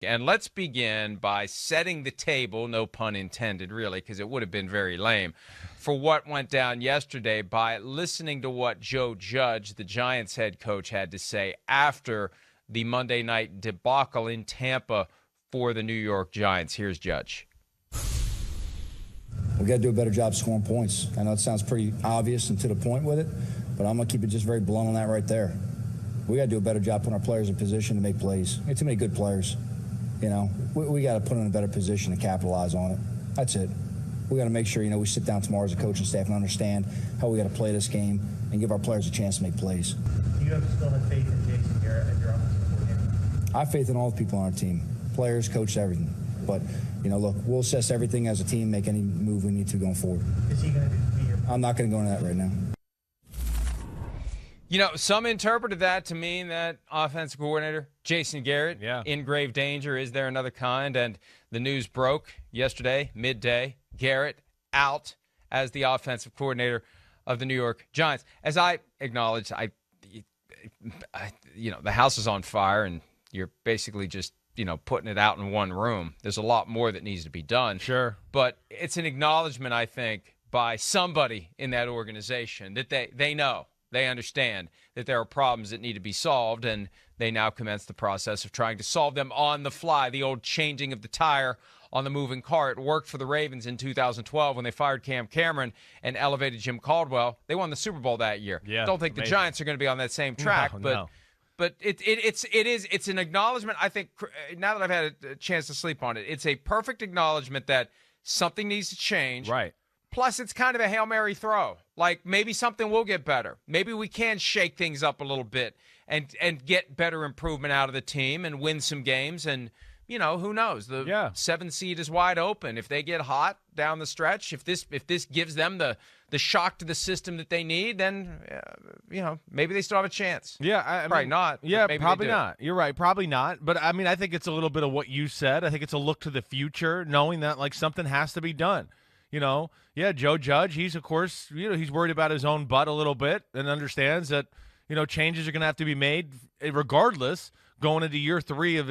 And let's begin by setting the table, no pun intended, really, because it would have been very lame, for what went down yesterday by listening to what Joe Judge, the Giants head coach, had to say after the Monday night debacle in Tampa for the New York Giants. Here's Judge. We got to do a better job scoring points. I know it sounds pretty obvious and to the point with it, but I'm going to keep it just very blunt on that right there. We got to do a better job putting our players in position to make plays. We have too many good players. You know, we got to put them in a better position to capitalize on it. That's it. We got to make sure, we sit down tomorrow as a coaching staff and understand how we got to play this game and give our players a chance to make plays. Do you still have faith in Jason Garrett as your offensive coordinator? I have faith in all the people on our team, players, coach, everything. But, look, we'll assess everything as a team, make any move we need to going forward. Is he going to be your... I'm not going to go into that right now. Some interpreted that to mean that offensive coordinator Jason Garrett in grave danger. Is there another kind? And the news broke yesterday, midday. Garrett out as the offensive coordinator of the New York Giants. As I acknowledged, the house is on fire, and you're basically just putting it out in one room. There's a lot more that needs to be done. Sure, but it's an acknowledgement, I think, by somebody in that organization that they know. They understand that there are problems that need to be solved, and they now commence the process of trying to solve them on the fly. The old changing of the tire on the moving car. It worked for the Ravens in 2012 when they fired Cam Cameron and elevated Jim Caldwell. They won the Super Bowl that year. Yeah, don't think the Giants are going to be on that same track, but it's an acknowledgement. I think now that I've had a chance to sleep on it, it's a perfect acknowledgement that something needs to change. Right. Plus, it's kind of a Hail Mary throw. Like, maybe something will get better. Maybe we can shake things up a little bit and get better improvement out of the team and win some games. And, who knows? The 7th seed is wide open. If they get hot down the stretch, if this gives them the shock to the system that they need, then, maybe they still have a chance. Yeah, probably not. Yeah, probably not. You're right, probably not. But, I think it's a little bit of what you said. I think it's a look to the future, knowing that, something has to be done. Joe Judge, he's, of course, he's worried about his own butt a little bit and understands that, changes are going to have to be made regardless going into year 3 of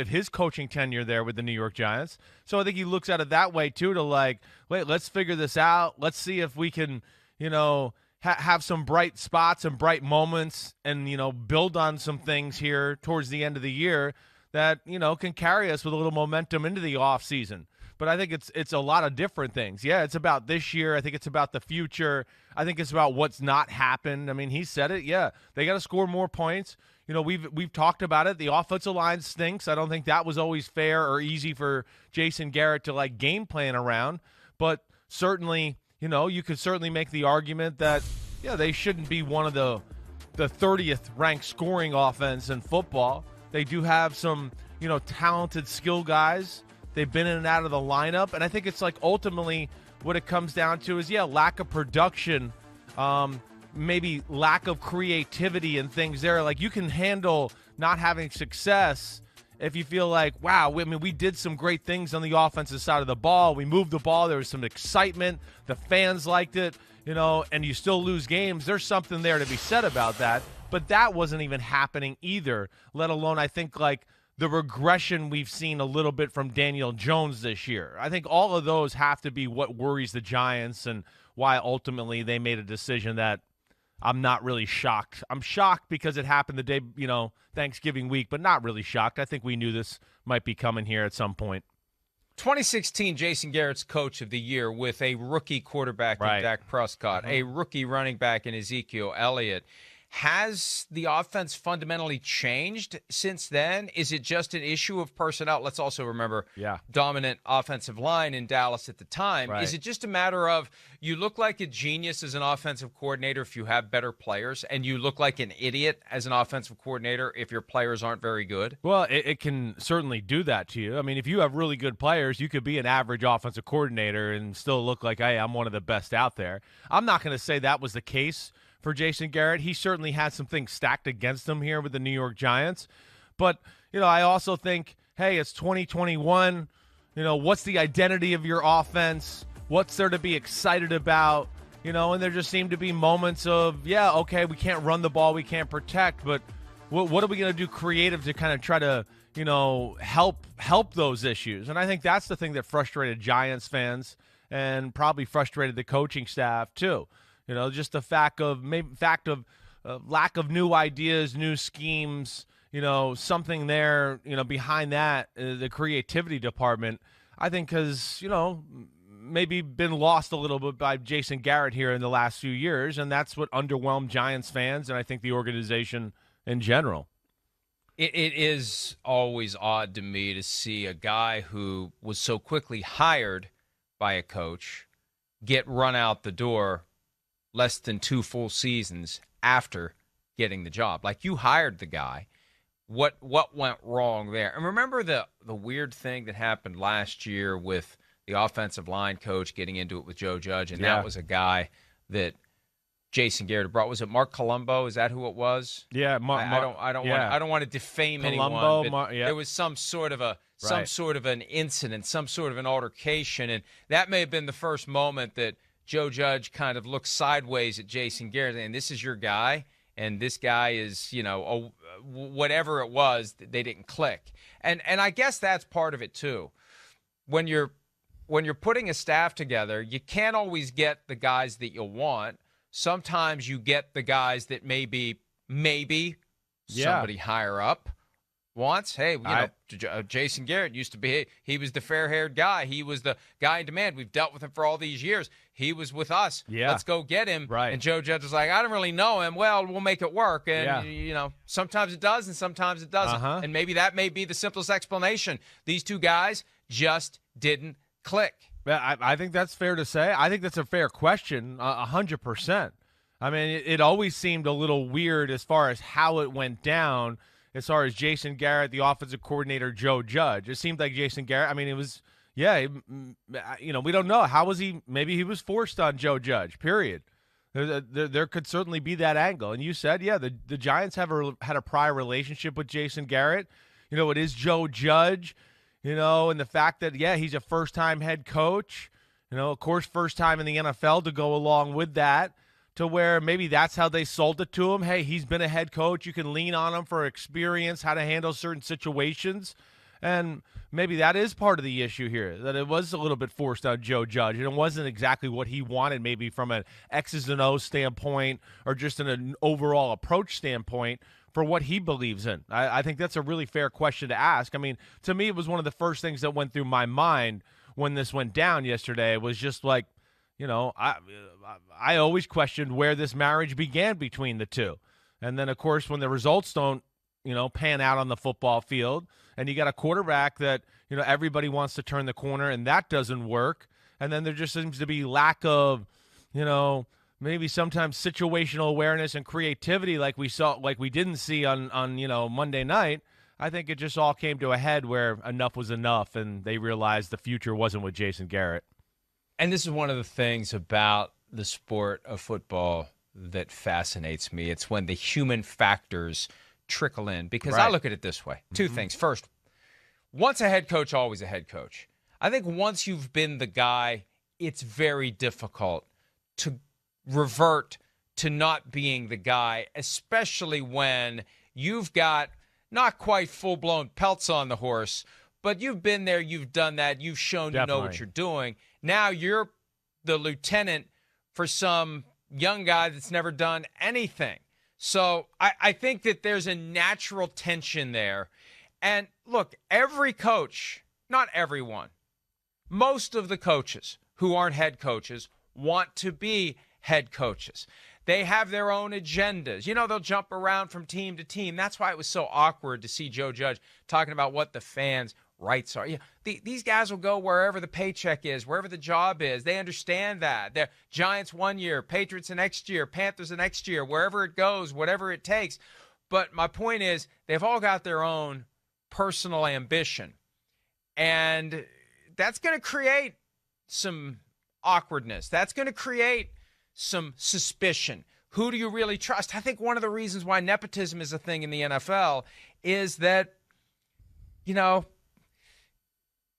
his coaching tenure there with the New York Giants. So I think he looks at it that way, too, to wait, let's figure this out. Let's see if we can, have some bright spots and bright moments and, build on some things here towards the end of the year that, can carry us with a little momentum into the offseason. But I think it's a lot of different things. Yeah, it's about this year. I think it's about the future. I think it's about what's not happened. I mean, he said it. Yeah, they got to score more points. We've talked about it. The offensive line stinks. I don't think that was always fair or easy for Jason Garrett to game plan around. But certainly, you could certainly make the argument that they shouldn't be one of the 30th ranked scoring offense in football. They do have some talented skill guys. They've been in and out of the lineup, and I think it's ultimately what it comes down to is, lack of production, maybe lack of creativity and things there. You can handle not having success if you feel wow, we did some great things on the offensive side of the ball. We moved the ball. There was some excitement. The fans liked it, and you still lose games. There's something there to be said about that, but that wasn't even happening either, let alone I think the regression we've seen a little bit from Daniel Jones this year. I think all of those have to be what worries the Giants and why ultimately they made a decision that I'm not really shocked. I'm shocked because it happened the day, Thanksgiving week, but not really shocked. I think we knew this might be coming here at some point. 2016, Jason Garrett's coach of the year with a rookie quarterback in Dak Prescott, a rookie running back in Ezekiel Elliott. Has the offense fundamentally changed since then? Is it just an issue of personnel? Let's also remember dominant offensive line in Dallas at the time. Right. Is it just a matter of you look like a genius as an offensive coordinator if you have better players, and you look like an idiot as an offensive coordinator if your players aren't very good? Well, it can certainly do that to you. I mean, if you have really good players, you could be an average offensive coordinator and still look like, hey, I'm one of the best out there. I'm not going to say that was the case for Jason Garrett. He certainly had some things stacked against him here with the New York Giants. But, I also think, hey, it's 2021. What's the identity of your offense? What's there to be excited about? And there just seemed to be moments of, okay, we can't run the ball, we can't protect, but what are we going to do creative to kind of try to, help those issues. And I think that's the thing that frustrated Giants fans and probably frustrated the coaching staff too. Just the fact of lack of new ideas, new schemes, something there, behind that, the creativity department, I think has, maybe been lost a little bit by Jason Garrett here in the last few years, and that's what underwhelmed Giants fans and I think the organization in general. It is always odd to me to see a guy who was so quickly hired by a coach get run out the door less than 2 full seasons after getting the job. Like, you hired the guy. What went wrong there? And remember the weird thing that happened last year with the offensive line coach getting into it with Joe Judge, and that was a guy that Jason Garrett brought. Was it Mark Colombo? Is that who it was? Yeah, I don't want to defame anyone. But there was some sort of an incident, some sort of an altercation, and that may have been the first moment that Joe Judge kind of looked sideways at Jason Garrett, and this is your guy, and this guy is, whatever it was, they didn't click. And I guess that's part of it too. When you're putting a staff together, you can't always get the guys that you want. Sometimes you get the guys that maybe somebody higher up wants. Hey, Jason Garrett used to be, he was the fair-haired guy. He was the guy in demand. We've dealt with him for all these years. He was with us. Yeah. Let's go get him. Right. And Joe Judge was like, I don't really know him. Well, we'll make it work. And, sometimes it does and sometimes it doesn't. And maybe that may be the simplest explanation. These two guys just didn't click. I think that's fair to say. I think that's a fair question, 100%. I mean, it always seemed a little weird as far as how it went down, as far as Jason Garrett, the offensive coordinator, Joe Judge. It seemed like Jason Garrett, I mean, it was, we don't know. How was he? Maybe he was forced on Joe Judge, period. There could certainly be that angle. And you said, the Giants had a prior relationship with Jason Garrett. It is Joe Judge. And the fact that, he's a first-time head coach, of course, first time in the NFL to go along with that, to where maybe that's how they sold it to him. Hey, he's been a head coach. You can lean on him for experience, how to handle certain situations. And maybe that is part of the issue here, that it was a little bit forced on Joe Judge, and it wasn't exactly what he wanted, maybe from an X's and O's standpoint or just an overall approach standpoint for what he believes in. I think that's a really fair question to ask. I mean, to me, it was one of the first things that went through my mind when this went down yesterday. It was just like, I always questioned where this marriage began between the two. And then, of course, when the results don't, pan out on the football field, and you got a quarterback that, everybody wants to turn the corner, and that doesn't work. And then there just seems to be lack of, maybe sometimes situational awareness and creativity like we didn't see on Monday night. I think it just all came to a head where enough was enough, and they realized the future wasn't with Jason Garrett. And this is one of the things about the sport of football that fascinates me. It's when the human factors trickle in, because I look at it this way. Two things. First, once a head coach, always a head coach. I think once you've been the guy, it's very difficult to revert to not being the guy, especially when you've got not quite full-blown pelts on the horse, but you've been there, you've done that, you've shown you know what you're doing. Now you're the lieutenant for some young guy that's never done anything. So I think that there's a natural tension there. And look, every coach, not everyone, most of the coaches who aren't head coaches want to be head coaches. They have their own agendas. They'll jump around from team to team. That's why it was so awkward to see Joe Judge talking about what the fans' rights are. These guys will go wherever the paycheck is, wherever the job is. They understand that. They're Giants one year, Patriots the next year, Panthers the next year, wherever it goes, whatever it takes. But my point is, they've all got their own personal ambition. And that's going to create some awkwardness. That's going to create some suspicion. Who do you really trust? I think one of the reasons why nepotism is a thing in the NFL is that,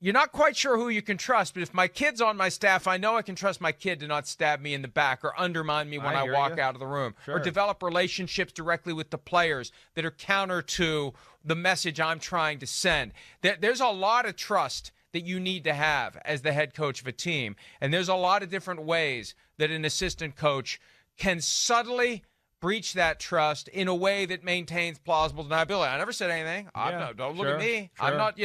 you're not quite sure who you can trust, but if my kid's on my staff, I know I can trust my kid to not stab me in the back or undermine me when I walk out of the room, or develop relationships directly with the players that are counter to the message I'm trying to send. There's a lot of trust that you need to have as the head coach of a team, and there's a lot of different ways that an assistant coach can subtly breach that trust in a way that maintains plausible deniability. I never said anything. Don't look at me. I'm not,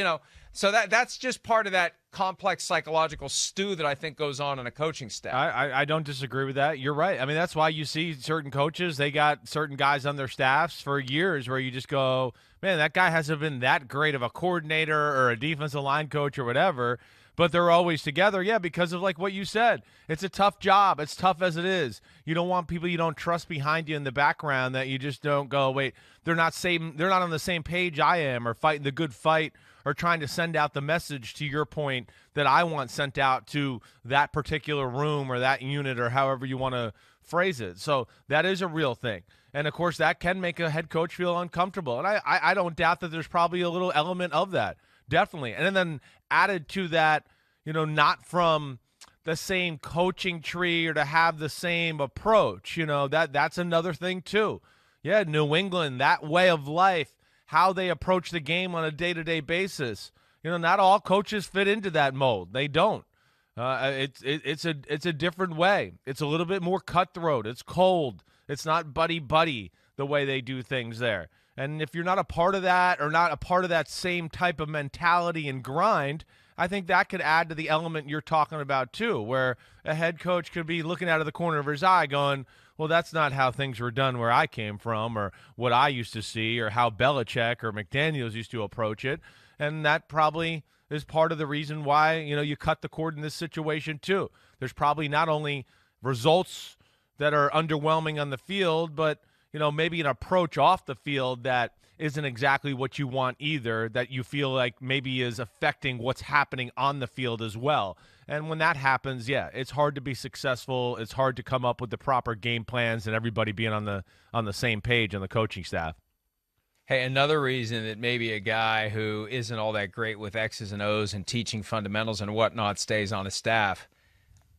So that's just part of that complex psychological stew that I think goes on in a coaching staff. I don't disagree with that. You're right. I mean, that's why you see certain coaches, they got certain guys on their staffs for years where you just go, man, that guy hasn't been that great of a coordinator or a defensive line coach or whatever, but they're always together. Yeah, because of like what you said. It's a tough job. It's tough as it is. You don't want people you don't trust behind you in the background that you just don't go, wait, they're not on the same page I am, or fighting the good fight, or trying to send out the message, to your point, that I want sent out to that particular room or that unit, or however you want to phrase it. So that is a real thing. And, of course, that can make a head coach feel uncomfortable. And I don't doubt that there's probably a little element of that, definitely. And then added to that, not from the same coaching tree or to have the same approach, that's another thing too. Yeah, New England, that way of life, how they approach the game on a day-to-day basis. Not all coaches fit into that mold. They don't. It's a different way. It's a little bit more cutthroat. It's cold. It's not buddy-buddy the way they do things there. And if you're not a part of that, or not a part of that same type of mentality and grind, I think that could add to the element you're talking about too, where a head coach could be looking out of the corner of his eye going, well, that's not how things were done where I came from, or what I used to see, or how Belichick or McDaniels used to approach it. And that probably is part of the reason why, you cut the cord in this situation too. There's probably not only results that are underwhelming on the field, but, maybe an approach off the field that isn't exactly what you want either, that you feel like maybe is affecting what's happening on the field as well. And when that happens, yeah, it's hard to be successful. It's hard to come up with the proper game plans and everybody being on the same page on the coaching staff. Hey, another reason that maybe a guy who isn't all that great with X's and O's and teaching fundamentals and whatnot stays on a staff,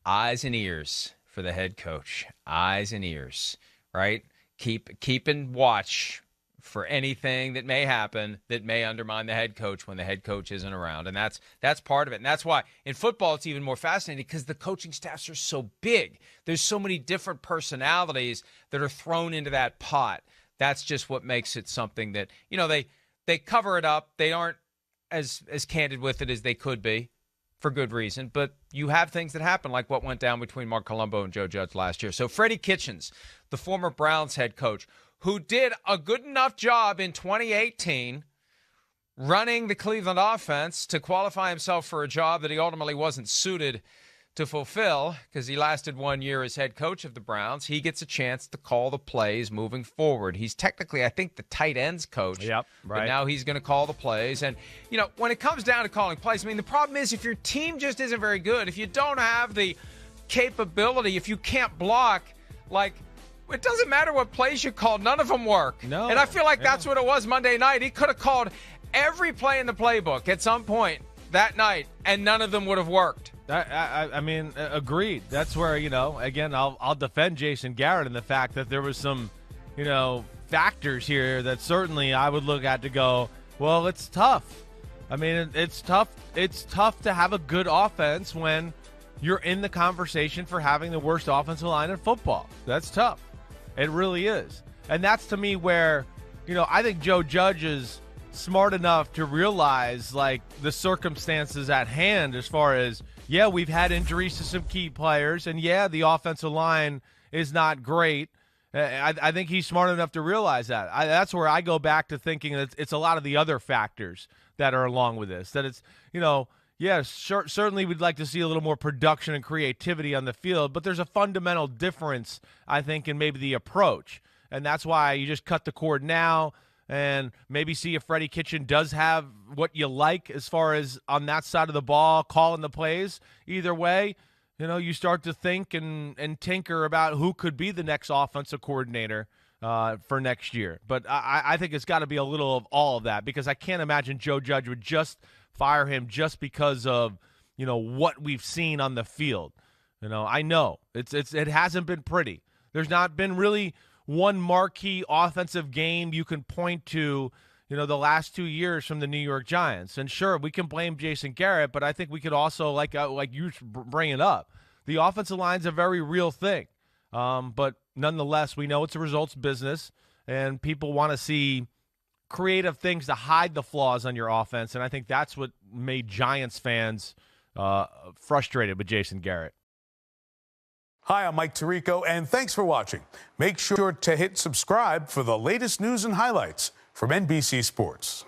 eyes and ears for the head coach. Eyes and ears, right? Keep and watch for anything that may happen that may undermine the head coach when the head coach isn't around. And that's part of it. And that's why in football it's even more fascinating, because the coaching staffs are so big. There's so many different personalities that are thrown into that pot. That's just what makes it something that, they cover it up. They aren't as candid with it as they could be, for good reason. But you have things that happen, like what went down between Mark Colombo and Joe Judge last year. So Freddy Kitchens, the former Browns head coach, who did a good enough job in 2018 running the Cleveland offense to qualify himself for a job that he ultimately wasn't suited to fulfill, because he lasted 1 year as head coach of the Browns. He gets a chance to call the plays moving forward. He's technically, I think, the tight ends coach. Yep, right. But now he's going to call the plays. And, when it comes down to calling plays, the problem is if your team just isn't very good, if you don't have the capability, if you can't block, it doesn't matter what plays you call. None of them work. No. And I feel like that's what it was Monday night. He could have called every play in the playbook at some point that night, and none of them would have worked. Agreed. That's where, again, I'll defend Jason Garrett in the fact that there was some, factors here that certainly I would look at to go, well, it's tough. It's tough. It's tough to have a good offense when you're in the conversation for having the worst offensive line in football. That's tough. It really is. And that's, to me, where, I think Joe Judge is smart enough to realize, the circumstances at hand as far as, yeah, we've had injuries to some key players, and, yeah, the offensive line is not great. I think he's smart enough to realize that. That's where I go back to thinking that it's a lot of the other factors that are along with this, that it's, certainly we'd like to see a little more production and creativity on the field, but there's a fundamental difference, I think, in maybe the approach. And that's why you just cut the cord now and maybe see if Freddy Kitchens does have what you like as far as on that side of the ball, calling the plays. Either way, you start to think and tinker about who could be the next offensive coordinator for next year. But I think it's got to be a little of all of that, because I can't imagine Joe Judge would just fire him just because of, what we've seen on the field. I know it hasn't been pretty. There's not been really one marquee offensive game you can point to, the last 2 years from the New York Giants. And sure, we can blame Jason Garrett, but I think we could also, like you bring it up, the offensive line's a very real thing. But nonetheless, we know it's a results business, and people want to see creative things to hide the flaws on your offense, and I think that's what made Giants fans frustrated with Jason Garrett. Hi, I'm Mike Tirico, and thanks for watching. Make sure to hit subscribe for the latest news and highlights from NBC Sports.